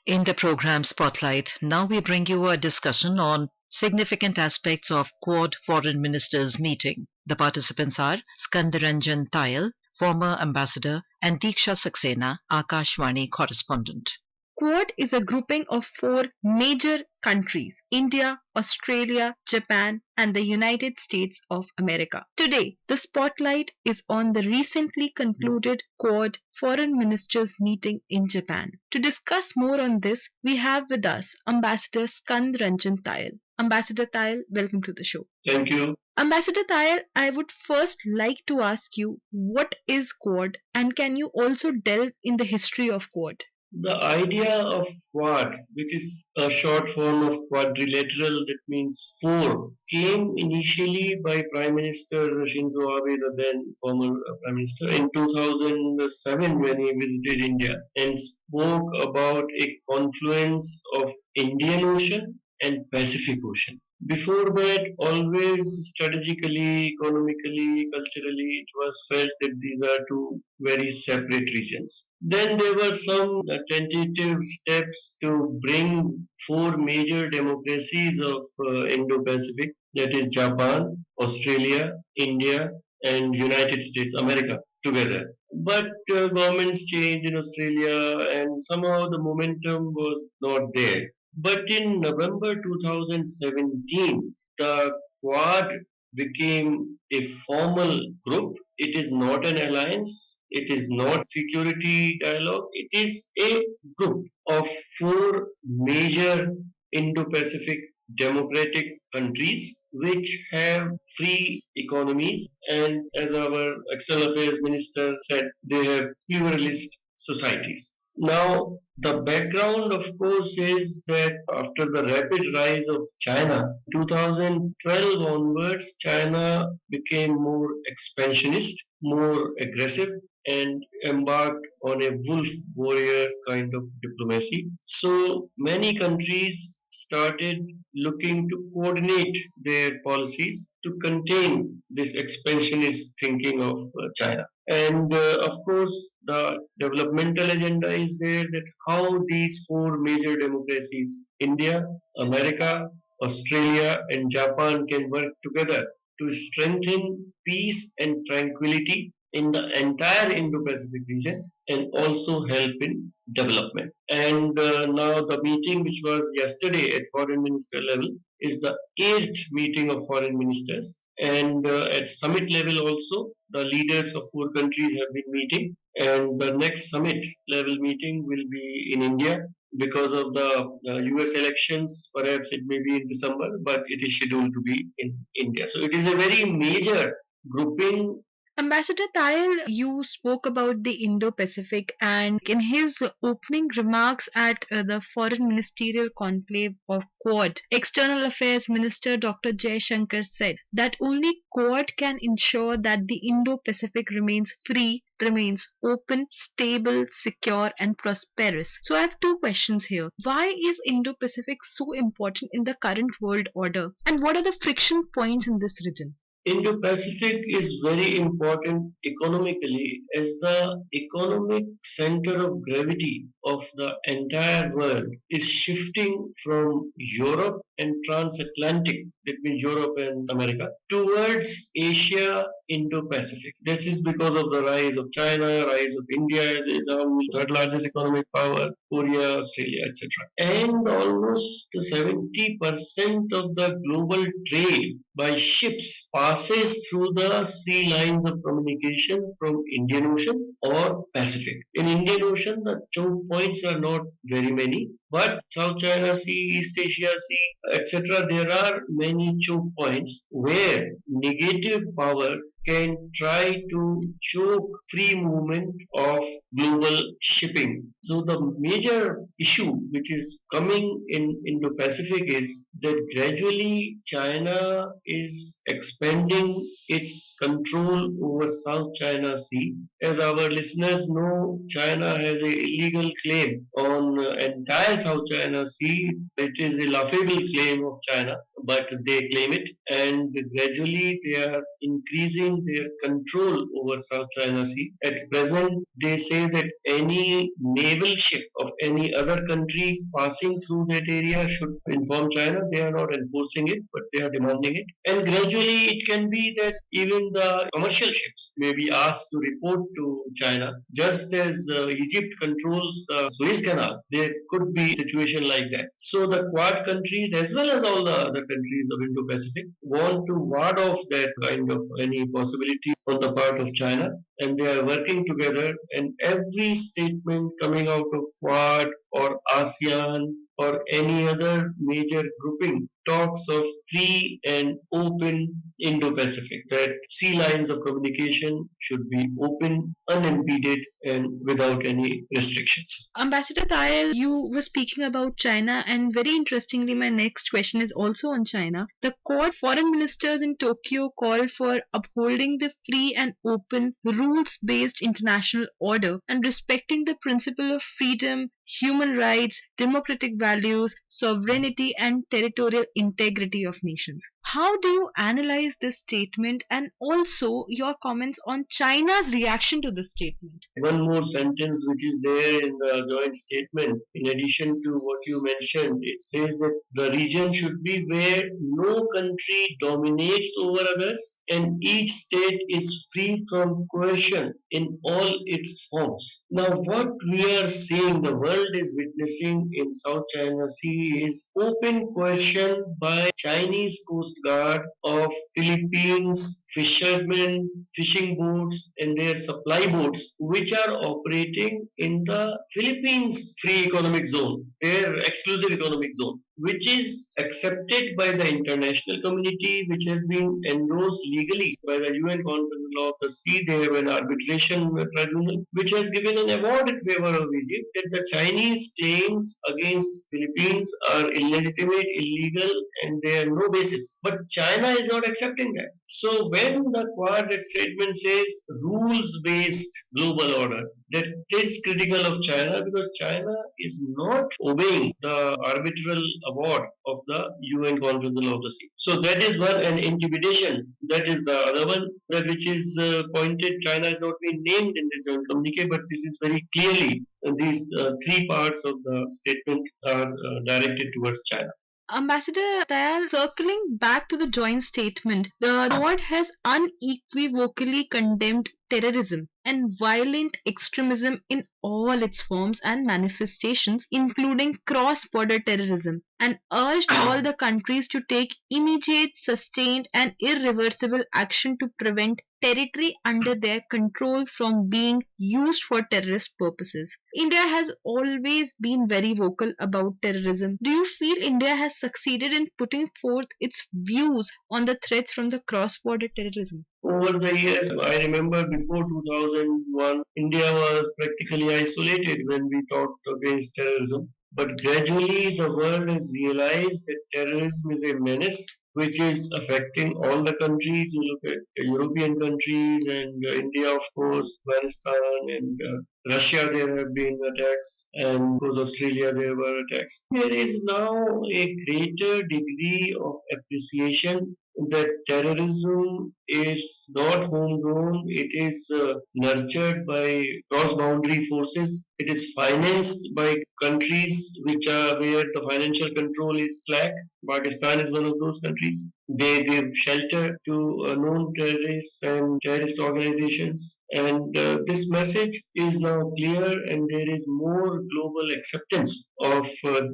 In the program Spotlight, now we bring you a discussion on significant aspects of Quad Foreign Ministers meeting. The participants are Skand Ranjan Tayal, former ambassador, and Deeksha Saksena, Akashvani correspondent. Quad is a grouping of four major countries: India, Australia, Japan, and the United States of America. Today, the spotlight is on the recently concluded Quad Foreign Ministers meeting in Japan. To discuss more on this, we have with us Ambassador Skand Ranjan Tayal. Ambassador Tayal, welcome to the show. Thank you. Ambassador Tayal, I would first like to ask you, what is Quad, and can you also delve in the history of Quad? The idea of Quad, which is a short form of quadrilateral, that means four, came initially by Prime Minister Shinzo Abe, the then former Prime Minister, in 2007 when he visited India and spoke about a confluence of Indian Ocean and Pacific Ocean. Before that, always strategically, economically, culturally, it was felt that these are two very separate regions. Then there were some tentative steps to bring four major democracies of Indo-Pacific, that is Japan, Australia, India, and United States, America, together. But governments changed in Australia, and somehow the momentum was not there. But in November 2017, the Quad became a formal group. It is not an alliance. It is not security dialogue. It is a group of four major Indo-Pacific democratic countries which have free economies, and as our external affairs minister said, they have pluralist societies. Now, the background, of course, is that after the rapid rise of China, 2012 onwards, China became more expansionist, more aggressive, and embarked on a wolf warrior kind of diplomacy. So many countries started looking to coordinate their policies to contain this expansionist thinking of China. And of course, the developmental agenda is there, that how these four major democracies, India, America, Australia, and Japan, can work together to strengthen peace and tranquility in the entire Indo-Pacific region and also help in development. And now the meeting which was yesterday at foreign minister level is the eighth meeting of foreign ministers. And at summit level also, the leaders of four countries have been meeting. And the next summit level meeting will be in India because of the US elections. Perhaps it may be in December, but it is scheduled to be in India. So it is a very major grouping. Ambassador Tayal, you spoke about the Indo-Pacific, and in his opening remarks at the Foreign Ministerial Conclave of Quad, External Affairs Minister Dr. Jaishankar said that only Quad can ensure that the Indo-Pacific remains free, remains open, stable, secure, and prosperous. So I have two questions here. Why is Indo-Pacific so important in the current world order, and what are the friction points in this region? Indo-Pacific is very important economically as the economic center of gravity of the entire world is shifting from Europe and transatlantic, that means Europe and America, towards Asia, Indo-Pacific. This is because of the rise of China, rise of India as the third largest economic power, Korea, Australia, etc. And almost 70% of the global trade by ships passes through the sea lines of communication from Indian Ocean or Pacific. In Indian Ocean, the choke points are not very many, but South China Sea, East Asia Sea, etc., there are many choke points where negative power can try to choke free movement of global shipping. So the major issue which is coming in Indo-Pacific is that gradually China is expanding its control over South China Sea. As our listeners know, China has a illegal claim on entire South China Sea. It is a laughable claim of China. but they claim it, and gradually they are increasing their control over South China Sea. At present, they say that any naval ship of any other country passing through that area should inform China. They are not enforcing it, but they are demanding it. And gradually, it can be that even the commercial ships may be asked to report to China, just as Egypt controls the Suez Canal. There could be a situation like that. So the Quad countries, as well as all the other countries of Indo-Pacific, want to ward off that kind of any possibility on the part of China, and they are working together. And every statement coming out of Quad or ASEAN or any other major grouping talks of free and open Indo-Pacific, that sea lines of communication should be open, unimpeded, and without any restrictions. Ambassador Tayal, you were speaking about China, and very interestingly, my next question is also on China. The Quad foreign ministers in Tokyo called for upholding the free and open, rules based international order and respecting the principle of freedom, human rights, democratic values, sovereignty, and territorial integrity of nations. How do you analyze this statement and also your comments on China's reaction to this statement? One more sentence which is there in the joint statement, in addition to what you mentioned, it says that the region should be where no country dominates over others and each state is free from coercion in all its forms. Now, what we are seeing, the world is witnessing in South China Sea is open coercion by Chinese Coast Guard of Philippines fishermen, fishing boats, and their supply boats, which are operating in the Philippines free economic zone, their exclusive economic zone, which is accepted by the international community, which has been endorsed legally by the UN Conference on Law of the Sea. They have an arbitration tribunal, which has given an award in favor of Egypt that the Chinese claims against Philippines are illegitimate, illegal, and they have no basis. But China is not accepting that. So when the Quad statement says rules-based global order, that is critical of China because China is not obeying the arbitral award of the UN Conference on Law of the Sea. So that is one, and intimidation. That is the other one, that which is pointed. China has not been named in the joint communique, but this is very clearly these three parts of the statement are directed towards China. Ambassador Tayal, circling back to the joint statement, the Quad has unequivocally condemned terrorism and violent extremism in all its forms and manifestations, including cross border terrorism, and urged all the countries to take immediate, sustained, and irreversible action to prevent territory under their control from being used for terrorist purposes. India has always been very vocal about terrorism. Do you feel India has succeeded in putting forth its views on the threats from the cross border terrorism? Over the years, I remember before 2001, India was practically isolated when we talked against terrorism. But gradually, the world has realized that terrorism is a menace which is affecting all the countries. You look at the European countries and India, of course, Afghanistan and Russia, there have been attacks, and of course, Australia, there were attacks. There is now a greater degree of appreciation that terrorism is not homegrown, it is nurtured by cross-boundary forces. It is financed by countries which are where the financial control is slack. Pakistan is one of those countries. They give shelter to known terrorists and terrorist organizations. And this message is now clear, and there is more global acceptance of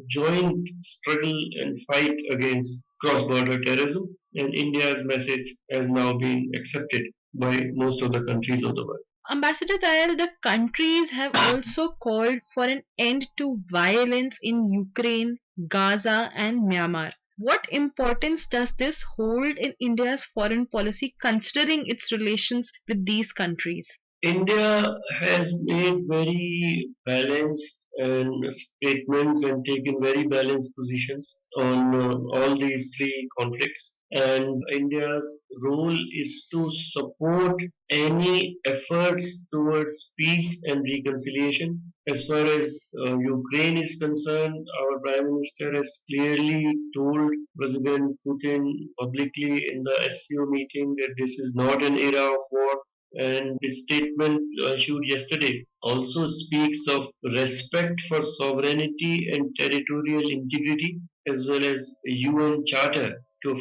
joint struggle and fight against cross-border terrorism. And India's message has now been accepted by most of the countries of the world. Ambassador Tayal, the countries have also called for an end to violence in Ukraine, Gaza, and Myanmar. What importance does this hold in India's foreign policy considering its relations with these countries? India has made very balanced and statements and taken very balanced positions on all these three conflicts. And India's role is to support any efforts towards peace and reconciliation. As far as Ukraine is concerned, our Prime Minister has clearly told President Putin publicly in the SCO meeting that this is not an era of war. And the statement issued yesterday also speaks of respect for sovereignty and territorial integrity, as well as a UN Charter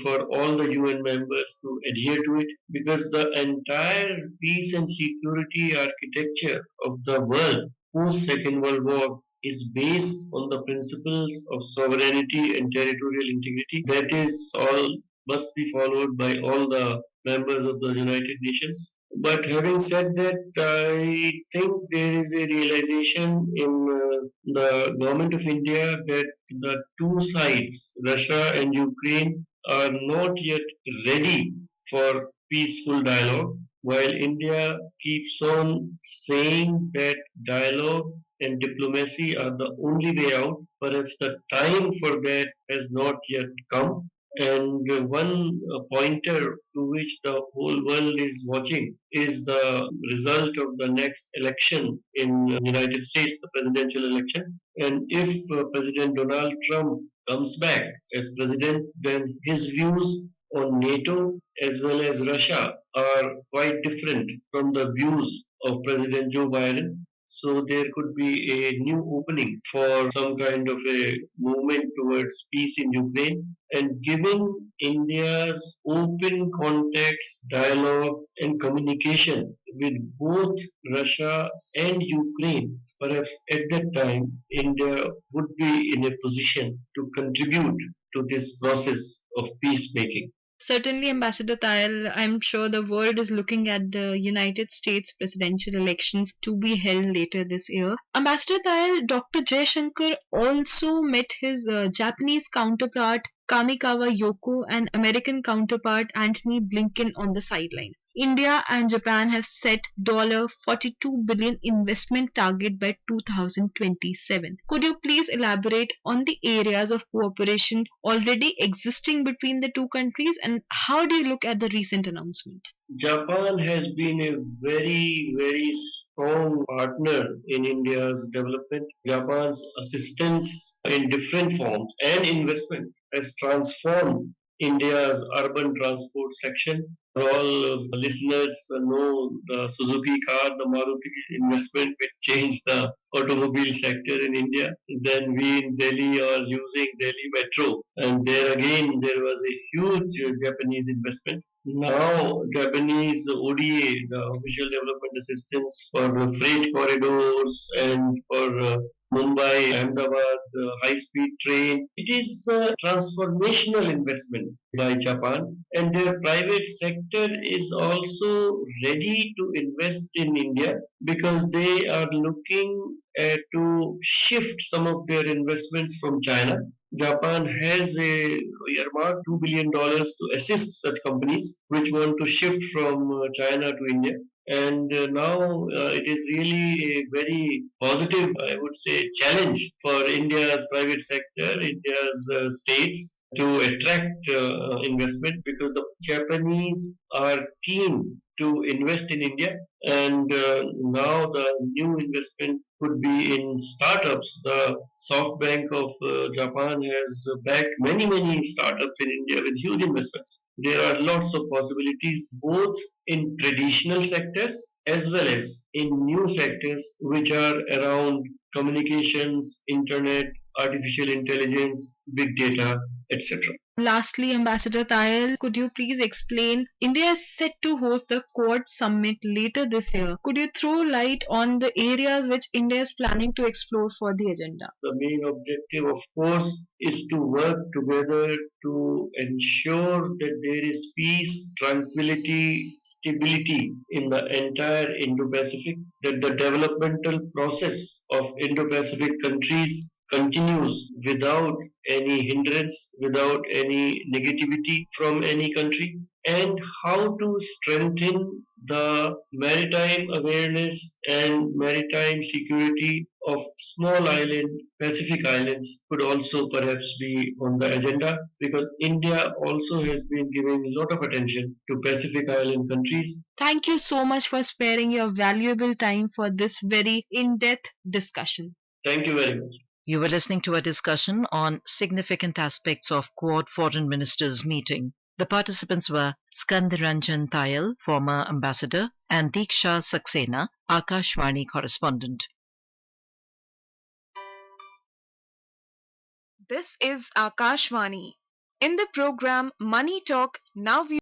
for all the UN members to adhere to it, because the entire peace and security architecture of the world post Second World War is based on the principles of sovereignty and territorial integrity. That is all must be followed by all the members of the United Nations. But having said that, I think there is a realization in the government of India that the two sides, Russia and Ukraine, are not yet ready for peaceful dialogue, while India keeps on saying that dialogue and diplomacy are the only way out. Perhaps the time for that has not yet come. And one pointer to which the whole world is watching is the result of the next election in United States, the presidential election. And if President Donald Trump comes back as president, then his views on NATO as well as Russia are quite different from the views of President Joe Biden. So there could be a new opening for some kind of a movement towards peace in Ukraine, and given India's open contacts, dialogue and communication with both Russia and Ukraine, perhaps at that time India would be in a position to contribute to this process of peacemaking. Certainly, Ambassador Tayal, I'm sure the world is looking at the United States presidential elections to be held later this year. Ambassador Tayal, Dr. Jaishankar also met his Japanese counterpart Kamikawa Yoko and American counterpart Antony Blinken on the sidelines. India and Japan have set $42 billion investment target by 2027. Could you please elaborate on the areas of cooperation already existing between the two countries, and how do you look at the recent announcement? Japan has been a very, very strong partner in India's development. Japan's assistance in different forms and investment has transformed India's urban transport section. All listeners know the Suzuki car, the Maruti investment which changed the automobile sector in India. Then we in Delhi are using Delhi Metro, and there again there was a huge Japanese investment. Now Japanese ODA, the Official Development Assistance for the freight corridors and for Mumbai, Ahmedabad, high-speed train. It is a transformational investment by Japan, and their private sector is also ready to invest in India because they are looking to shift some of their investments from China. Japan has a earmarked $2 billion to assist such companies which want to shift from China to India. And now it is really a very positive, I would say, challenge for India's private sector, India's states to attract investment, because the Japanese are keen to invest in India, and now the new investment could be in startups. The SoftBank of Japan has backed many startups in India with huge investments. There are lots of possibilities both in traditional sectors as well as in new sectors which are around communications, internet, artificial intelligence, big data, etc. Lastly, Ambassador Tayal, could you please explain? India is set to host the Quad Summit later this year. Could you throw light on the areas which India is planning to explore for the agenda? The main objective, of course, is to work together to ensure that there is peace, tranquility, stability in the entire Indo-Pacific, that the developmental process of Indo-Pacific countries continues without any hindrance, without any negativity from any country, and how to strengthen the maritime awareness and maritime security of small island, Pacific islands could also perhaps be on the agenda because India also has been giving a lot of attention to Pacific island countries. Thank you so much for sparing your valuable time for this very in depth discussion. Thank you very much. You were listening to a discussion on significant aspects of Quad Foreign Ministers meeting. The participants were Skand Ranjan Tayal, former ambassador, and Deeksha Saksena, Akashvani correspondent. This is Akashvani. In the program Money Talk, now we